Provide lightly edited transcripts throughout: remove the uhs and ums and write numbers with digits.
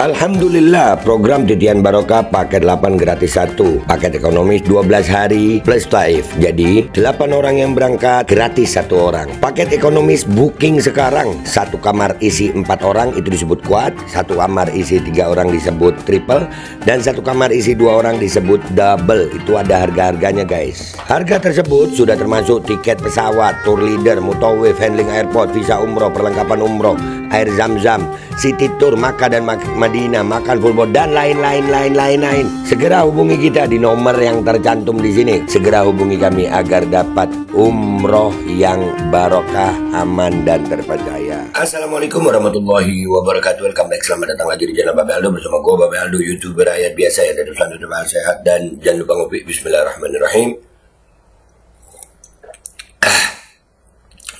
Alhamdulillah, program Titian Barokah paket 8 gratis 1, paket ekonomis 12 hari plus taif. Jadi 8 orang yang berangkat gratis 1 orang. Paket ekonomis booking sekarang, 1 kamar isi 4 orang itu disebut quad, 1 kamar isi 3 orang disebut triple, dan 1 kamar isi 2 orang disebut double. Itu ada harga-harganya guys. Harga tersebut sudah termasuk tiket pesawat, tour leader, mutawif, handling airport, visa umroh, perlengkapan umroh, air zam-zam, city tour, Makkah dan Madinah, makan full board, dan lain-lain. Segera hubungi kita di nomor yang tercantum di sini. Segera hubungi kami agar dapat umroh yang barokah, aman dan terpercaya. Assalamualaikum warahmatullahi wabarakatuh. Welcome back, selamat datang lagi di channel Babe Aldo bersama gue Babe Aldo, YouTuber rakyat biasa yang tetap selalu sehat, dan jangan lupa ngopi. Bismillahirrahmanirrahim.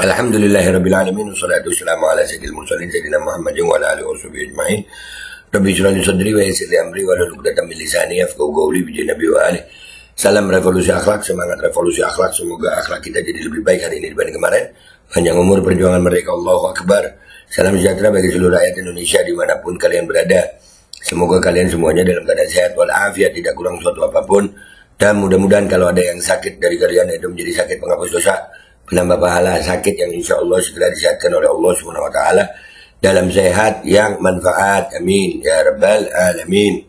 Alhamdulillahirrabbilalamin. Wassalatu wassalamu ala sayyidil mursalin sayyidina Muhammadin wa ala alihi washabihi ajma'in. Rabbi shrah li sadri wa yassir li amri wahlul 'uqdatam min lisani yafqahu qawli bi Nabi wa alihi. Salam revolusi akhlak, semangat revolusi akhlak. Semoga akhlak kita jadi lebih baik hari ini dibanding kemarin. Panjang umur perjuangan mereka, Allahu Akbar. Salam sejahtera bagi seluruh rakyat Indonesia dimanapun kalian berada. Semoga kalian semuanya dalam keadaan sehat walafiat, tidak kurang suatu apapun. Dan mudah-mudahan kalau ada yang sakit dari kalian itu menjadi sakit penghapus dosa, penambah pahala, sakit yang insya Allah segera disehatkan oleh Allah Subhanahu Wa Taala dalam sehat yang manfaat, amin ya rabbal alamin.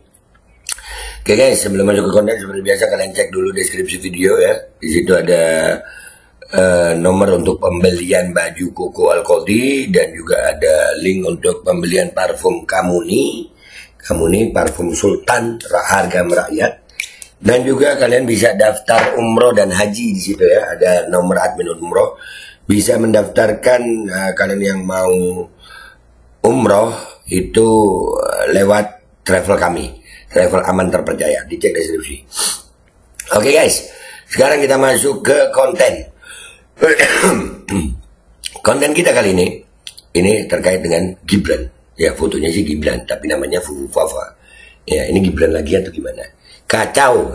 Oke guys, sebelum masuk ke konten seperti biasa kalian cek dulu deskripsi video ya. Di situ ada nomor untuk pembelian baju Koko Alkodi, dan juga ada link untuk pembelian parfum Kamuni parfum Sultan harga merakyat. Dan juga kalian bisa daftar umroh dan haji di situ ya. Ada nomor admin umroh. Bisa mendaftarkan kalian yang mau umroh itu lewat travel kami. Travel aman terpercaya. Dicek deskripsi. Oke guys. Sekarang kita masuk ke konten. Konten kita kali ini terkait dengan Gibran. Ya fotonya sih Gibran, tapi namanya Fufufafa. Ya ini Gibran lagi atau gimana? Kacau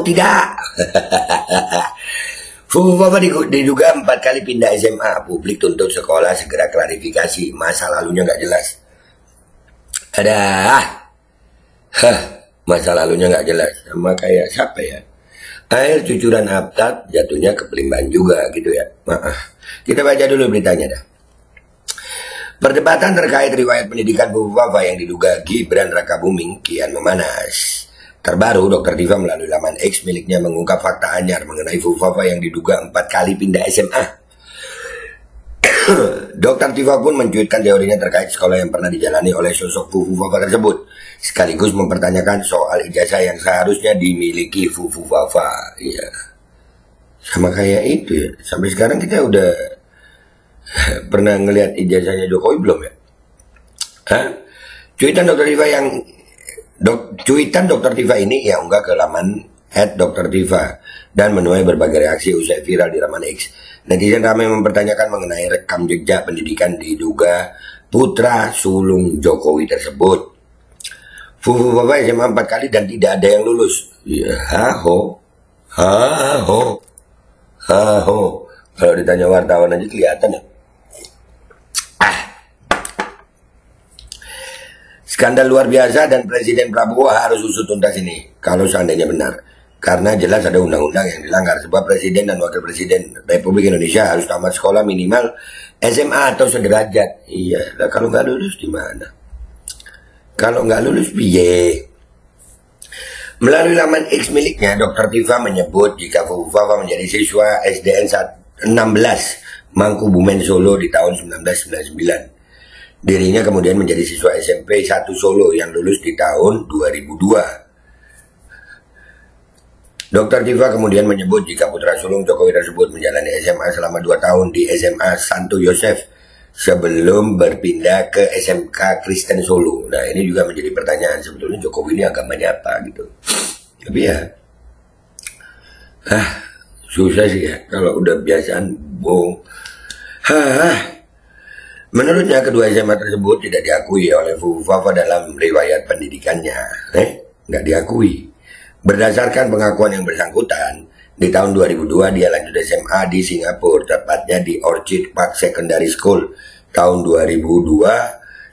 tidak. Fufufafa diduga 4 kali pindah SMA. Publik tuntut sekolah segera klarifikasi, masa lalunya nggak jelas. Masa lalunya nggak jelas. Sama kayak siapa ya? Air cucuran Aptat jatuhnya ke Pelimban juga gitu ya. Kita baca dulu beritanya dah. Perdebatan terkait riwayat pendidikan Fufufafa yang diduga Gibran Rakabuming kian memanas. Terbaru, Dr. Tifa melalui laman X miliknya mengungkap fakta anyar mengenai Fufufafa yang diduga 4 kali pindah SMA. Dr. Tifa pun mencuitkan teorinya terkait sekolah yang pernah dijalani oleh sosok Fufufafa tersebut, sekaligus mempertanyakan soal ijazah yang seharusnya dimiliki Fufufafa. Iya, sama kayak itu ya. Sampai sekarang kita udah pernah ngelihat ijazahnya Jokowi belum ya? Cuitan Dr. Tifa ini ya unggah ke laman @Dr.Tifa dan menuai berbagai reaksi usai viral di laman X. Netizen ramai mempertanyakan mengenai rekam jejak pendidikan diduga putra sulung Jokowi tersebut. Fufufafa SMA 4 kali dan tidak ada yang lulus. Ya, kalau ditanya wartawan aja kelihatan ya. Skandal luar biasa dan Presiden Prabowo harus usut tuntas ini kalau seandainya benar. Karena jelas ada undang-undang yang dilanggar, sebab Presiden dan Wakil Presiden Republik Indonesia harus tamat sekolah minimal SMA atau sederajat. Iya, lah kalau nggak lulus gimana? Kalau nggak lulus piye? Melalui laman X miliknya, Dr. Tifa menyebut jika Fufufafa menjadi siswa SDN 16 Mangkubumen Solo di tahun 1999. Dirinya kemudian menjadi siswa SMP 1 Solo yang lulus di tahun 2002. Dr. Tifa kemudian menyebut jika putra sulung Jokowi tersebut menjalani SMA selama 2 tahun di SMA Santo Yosef sebelum berpindah ke SMK Kristen Solo. Nah ini juga menjadi pertanyaan, sebetulnya Jokowi ini agamanya apa gitu. Tapi ya susah sih ya kalau udah biasaan bohong. Menurutnya kedua SMA tersebut tidak diakui oleh Fufufafa dalam riwayat pendidikannya. Nggak diakui. Berdasarkan pengakuan yang bersangkutan, di tahun 2002 dia lanjut SMA di Singapura, tepatnya di Orchid Park Secondary School. Tahun 2002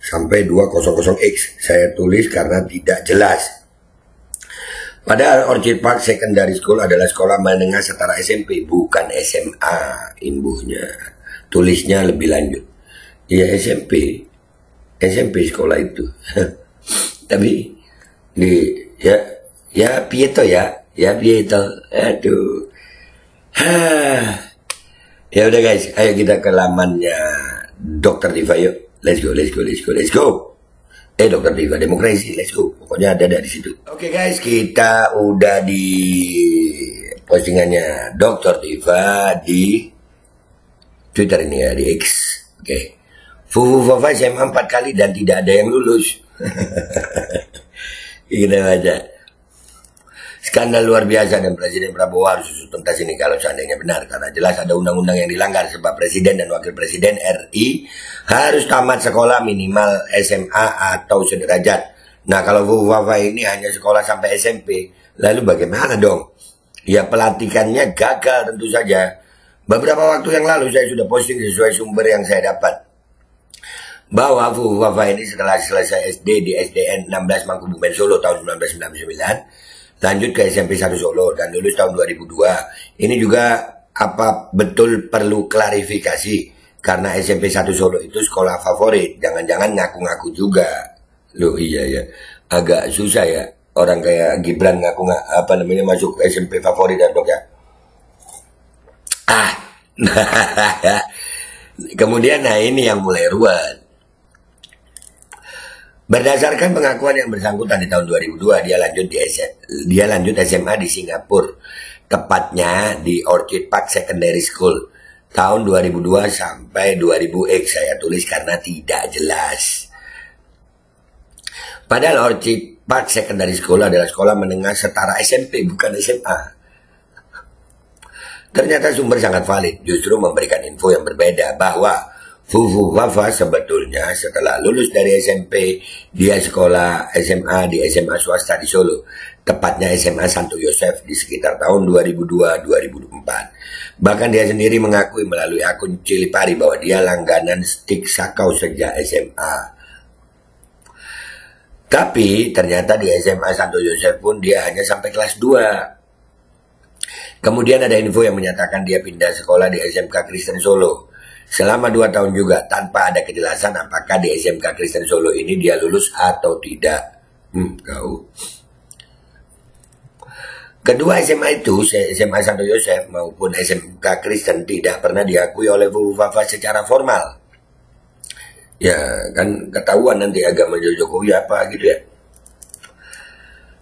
sampai 200X. Saya tulis karena tidak jelas. Padahal Orchid Park Secondary School adalah sekolah menengah setara SMP, bukan SMA, imbuhnya. Tulisnya lebih lanjut. Ya SMP sekolah itu. Tapi ya Pieto ya Pieto. Aduh. Ya udah guys, ayo kita ke lamannya Dr. Diva yuk. Let's go. Dr. Diva Demokrasi, let's go. Pokoknya ada di situ. Oke guys, kita udah di postingannya Dr. Diva di Twitter ini ya, di X. Oke. Fufu Fafa SMA 4 kali dan tidak ada yang lulus. Kita baca. Skandal luar biasa dan Presiden Prabowo harus usut tuntas ini kalau seandainya benar. Karena jelas ada undang-undang yang dilanggar sebab Presiden dan Wakil Presiden RI harus tamat sekolah minimal SMA atau sederajat. Nah kalau Fufu Fafa ini hanya sekolah sampai SMP, lalu bagaimana dong? Ya pelatihannya gagal tentu saja. Beberapa waktu yang lalu saya sudah posting sesuai sumber yang saya dapat. Bahwa Fufu Fafa ini setelah selesai SD di SDN 16 Mangkubumen Solo tahun 1999, lanjut ke SMP 1 Solo dan lulus tahun 2002. Ini juga apa betul perlu klarifikasi karena SMP 1 Solo itu sekolah favorit. Jangan-jangan ngaku-ngaku juga. Loh iya ya, agak susah ya orang kayak Gibran ngaku masuk SMP favorit dan dok ya. Kemudian nah ini yang mulai ruwet. Berdasarkan pengakuan yang bersangkutan di tahun 2002, dia lanjut SMA di Singapura, tepatnya di Orchid Park Secondary School tahun 2002 sampai 2000X. Saya tulis karena tidak jelas. Padahal Orchid Park Secondary School adalah sekolah menengah setara SMP, bukan SMA. Ternyata sumber sangat valid, justru memberikan info yang berbeda bahwa Fufu Fafa sebetulnya setelah lulus dari SMP, dia sekolah SMA di SMA swasta di Solo, tepatnya SMA Santo Yosef di sekitar tahun 2002-2004. Bahkan dia sendiri mengakui melalui akun Cilipari bahwa dia langganan stik sakau sejak SMA. Tapi ternyata di SMA Santo Yosef pun dia hanya sampai kelas 2. Kemudian ada info yang menyatakan dia pindah sekolah di SMK Kristen Solo selama 2 tahun juga tanpa ada kejelasan apakah di SMK Kristen Solo ini dia lulus atau tidak. Kedua SMA itu, SMA Santo Yosef maupun SMK Kristen, tidak pernah diakui oleh Fufu Fafa secara formal. Ya kan ketahuan nanti agama Jokowi apa gitu ya.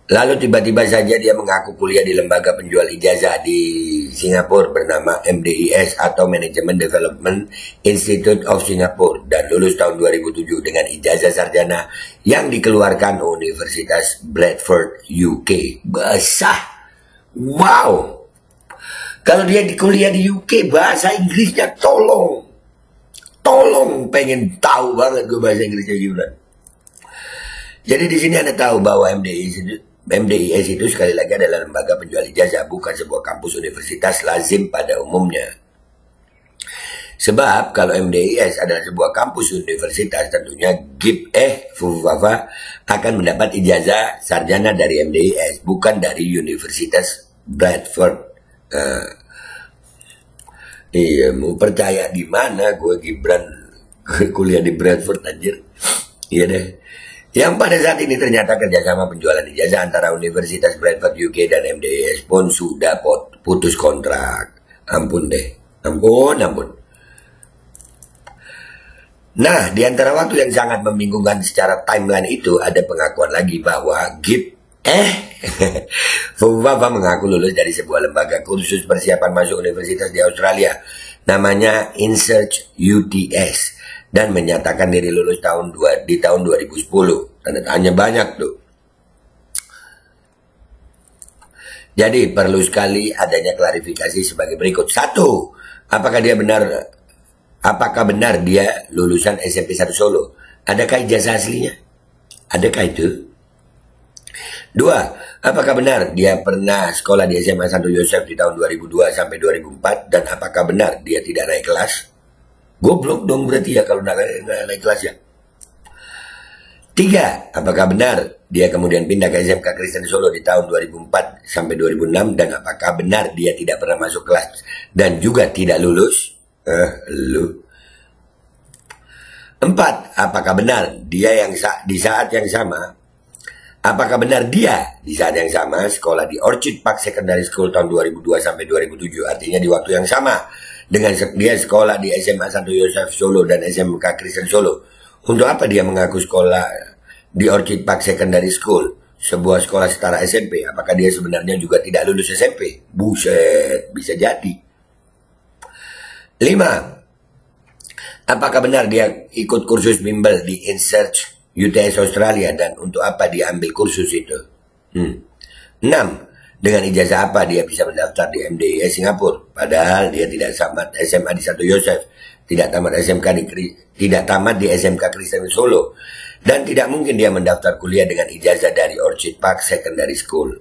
Lalu tiba-tiba saja dia mengaku kuliah di lembaga penjual ijazah di Singapura bernama MDIS atau Management Development Institute of Singapore dan lulus tahun 2007 dengan ijazah sarjana yang dikeluarkan Universitas Bradford UK. Basah. Wow. Kalau dia kuliah di UK bahasa Inggrisnya tolong pengen tahu banget gue bahasa Inggrisnya gimana. Jadi di sini Anda tahu bahwa MDIS itu sekali lagi adalah lembaga penjual ijazah, bukan sebuah kampus universitas lazim pada umumnya. Sebab kalau MDIS adalah sebuah kampus universitas, tentunya Fufu Fafa akan mendapat ijazah sarjana dari MDIS, bukan dari Universitas Bradford. Iya, mau percaya di mana gue Gibran kuliah di Bradford anjir. Iya deh. Yang pada saat ini ternyata kerjasama penjualan ijazah antara Universitas Bradford UK dan MDIS pun sudah putus kontrak. Ampun deh. Ampun. Nah, di antara waktu yang sangat membingungkan secara timeline itu ada pengakuan lagi bahwa Fufu Fafa mengaku lulus dari sebuah lembaga kursus persiapan masuk universitas di Australia namanya InSearch UTS dan menyatakan diri lulus di tahun 2010. Tanda tanya banyak tuh. Jadi perlu sekali adanya klarifikasi sebagai berikut. 1. Apakah benar dia lulusan SMP 1 Solo? Adakah ijazah aslinya? Adakah itu? 2. Apakah benar dia pernah sekolah di SMA Santo Yosef di tahun 2002 sampai 2004 dan apakah benar dia tidak naik kelas? Goblok dong berarti ya kalau nggak naik kelas ya. 3. Apakah benar dia kemudian pindah ke SMK Kristen Solo di tahun 2004 sampai 2006, dan apakah benar dia tidak pernah masuk kelas dan juga tidak lulus? 4. Apakah benar dia di saat yang sama sekolah di Orchid Park Secondary School tahun 2002 sampai 2007, artinya di waktu yang sama dengan dia sekolah di SMA Santo Yosef Solo dan SMK Kristen Solo. Untuk apa dia mengaku sekolah di Orchid Park Secondary School, sebuah sekolah setara SMP? Apakah dia sebenarnya juga tidak lulus SMP? Buset, bisa jadi. 5. Apakah benar dia ikut kursus bimbel di InSearch UTS Australia, dan untuk apa dia ambil kursus itu? 6. Dengan ijazah apa dia bisa mendaftar di MDIS Singapura, padahal dia tidak tamat SMA di Santo Yosef, tidak tamat di SMK Kristen Solo, dan tidak mungkin dia mendaftar kuliah dengan ijazah dari Orchid Park Secondary School.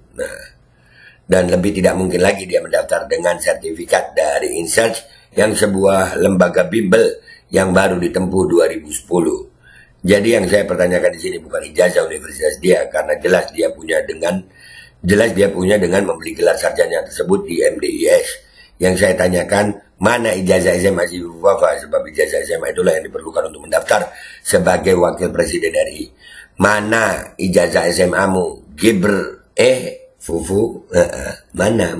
Dan lebih tidak mungkin lagi dia mendaftar dengan sertifikat dari InSearch, yang sebuah lembaga bimbel yang baru ditempuh 2010. Jadi yang saya pertanyakan di sini bukan ijazah universitas dia, karena jelas dia punya dengan membeli gelar sarjana tersebut di MDIS. Yang saya tanyakan, mana ijazah SMA si Wafa, sebab ijazah SMA itulah yang diperlukan untuk mendaftar sebagai wakil presiden RI. Mana ijazah SMA-mu, Fufu? Mana?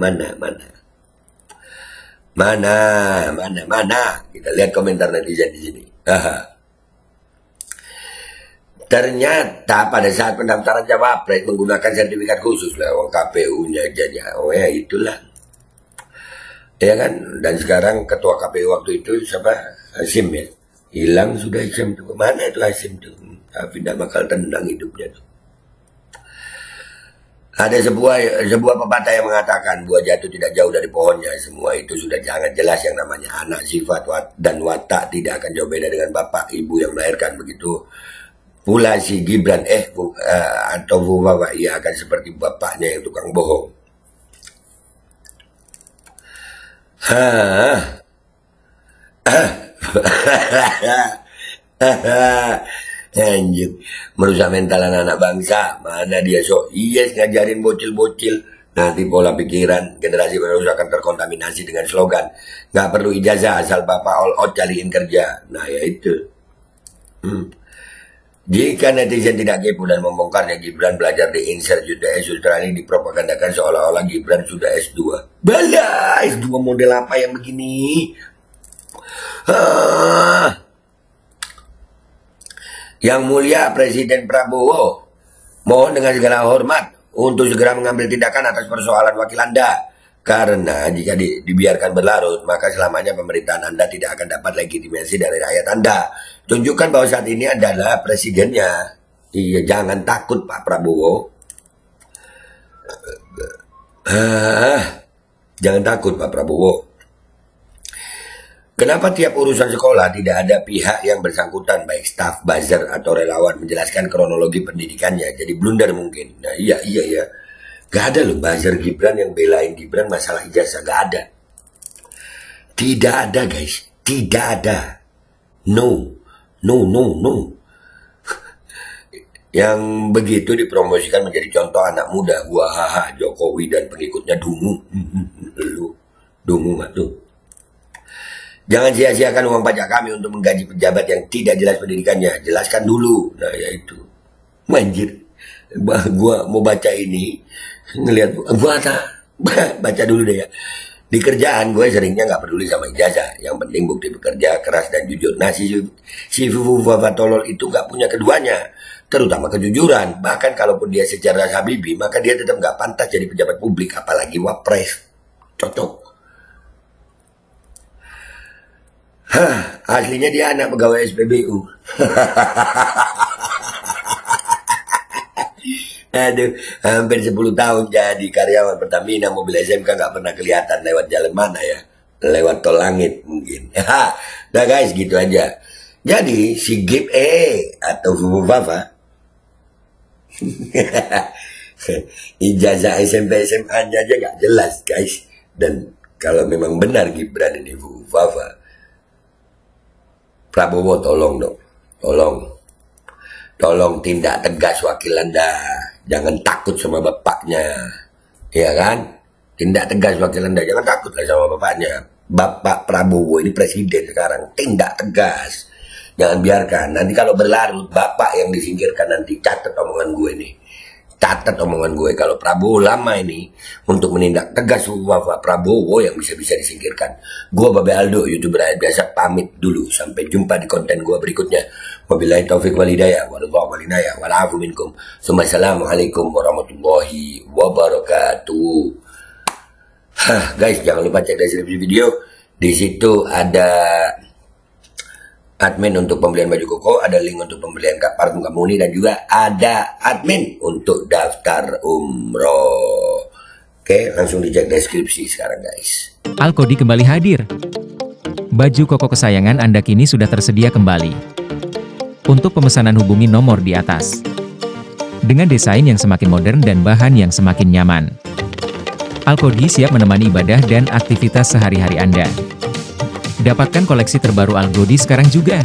Kita lihat komentar netizen di sini. Ternyata pada saat pendaftaran Cawapres menggunakan sertifikat khusus lah, KPU-nya aja. Oh ya, itulah. Ya kan? Dan sekarang ketua KPU waktu itu siapa? Hasim ya. Hilang sudah Hasim itu. Mana itu Hasim itu? Tapi tidak bakal tenang hidupnya tuh. Ada sebuah pepatah yang mengatakan buah jatuh tidak jauh dari pohonnya. Semua itu sudah sangat jelas, yang namanya anak, sifat dan watak tidak akan jauh beda dengan bapak ibu yang melahirkan. Begitu pula si Gibran atau Wafa, ia akan seperti bapaknya yang tukang bohong. Anjir, merusak mental anak-anak bangsa. Mana dia ngajarin bocil-bocil. Nanti pola pikiran generasi penerus akan terkontaminasi dengan slogan nggak perlu ijazah asal bapak all out cariin kerja. Nah ya itu. Jika netizen tidak kepo dan membongkarnya Gibran belajar di InSearch UTS Australia, dipropagandakan seolah-olah Gibran sudah S2. Bala, S2 model apa yang begini? Yang mulia Presiden Prabowo, mohon dengan segala hormat untuk segera mengambil tindakan atas persoalan wakil Anda. Karena jika dibiarkan berlarut, maka selamanya pemerintahan Anda tidak akan dapat legitimasi dari rakyat Anda. Tunjukkan bahwa saat ini adalah presidennya. Iya, jangan takut Pak Prabowo. Jangan takut Pak Prabowo. Kenapa tiap urusan sekolah tidak ada pihak yang bersangkutan, baik staf, buzzer, atau relawan menjelaskan kronologi pendidikannya? Jadi blunder mungkin. Nah iya. Gak ada loh buzzer Gibran yang belain Gibran masalah ijazah. Gak ada. Tidak ada guys. Tidak ada. No. Yang begitu dipromosikan menjadi contoh anak muda. Wah, Jokowi dan pengikutnya dungu. Dungu mah tuh. Jangan sia-siakan uang pajak kami untuk menggaji pejabat yang tidak jelas pendidikannya. Jelaskan dulu. Nah ya itu. Manjir. Gua mau baca ini. Ngelihat baca dulu deh ya. Di kerjaan gue seringnya nggak peduli sama ijazah, yang penting bukti bekerja keras dan jujur. Nah si Wafa tolol itu nggak punya keduanya, terutama kejujuran. Bahkan kalaupun dia secara Habibie, maka dia tetap nggak pantas jadi pejabat publik, apalagi wapres. Cocok. Aslinya dia anak pegawai SPBU. Aduh, hampir 10 tahun jadi karyawan Pertamina, mobil SMK nggak pernah kelihatan lewat jalan mana ya? Lewat tol langit mungkin. Nah guys, gitu aja. Jadi si Gib atau Wafa ijazah SMP SMA-nya aja nggak jelas guys. Dan kalau memang benar Gibran ini Wafa, Prabowo tolong dong, tolong tolong tindak tegas wakil Anda. Jangan takut sama bapaknya. Ya kan? Tindak tegas wakil Anda. Jangan takutlah sama bapaknya. Bapak Prabowo ini presiden sekarang. Tindak tegas. Jangan biarkan. Nanti kalau berlarut, bapak yang disingkirkan nanti. Catat omongan gue nih. Catat omongan gue. Kalau Prabowo lama ini untuk menindak tegas Bapak Prabowo yang bisa-bisa disingkirkan. Gue Babe Aldo, YouTuber rakyat biasa, pamit dulu. Sampai jumpa di konten gue berikutnya. Wabillahi taufiq walhidayah. Walafu minkum. Assalamualaikum warahmatullahi wabarakatuh. Guys, jangan lupa cek deskripsi video. Di situ ada admin untuk pembelian baju koko, ada link untuk pembelian parfum Kamuni, dan juga ada admin untuk daftar umroh. Oke, langsung dicek deskripsi sekarang guys. Alkodi kembali hadir. Baju koko kesayangan Anda kini sudah tersedia kembali. Untuk pemesanan hubungi nomor di atas. Dengan desain yang semakin modern dan bahan yang semakin nyaman. Alkodi siap menemani ibadah dan aktivitas sehari-hari Anda. Dapatkan koleksi terbaru Alkodi sekarang juga.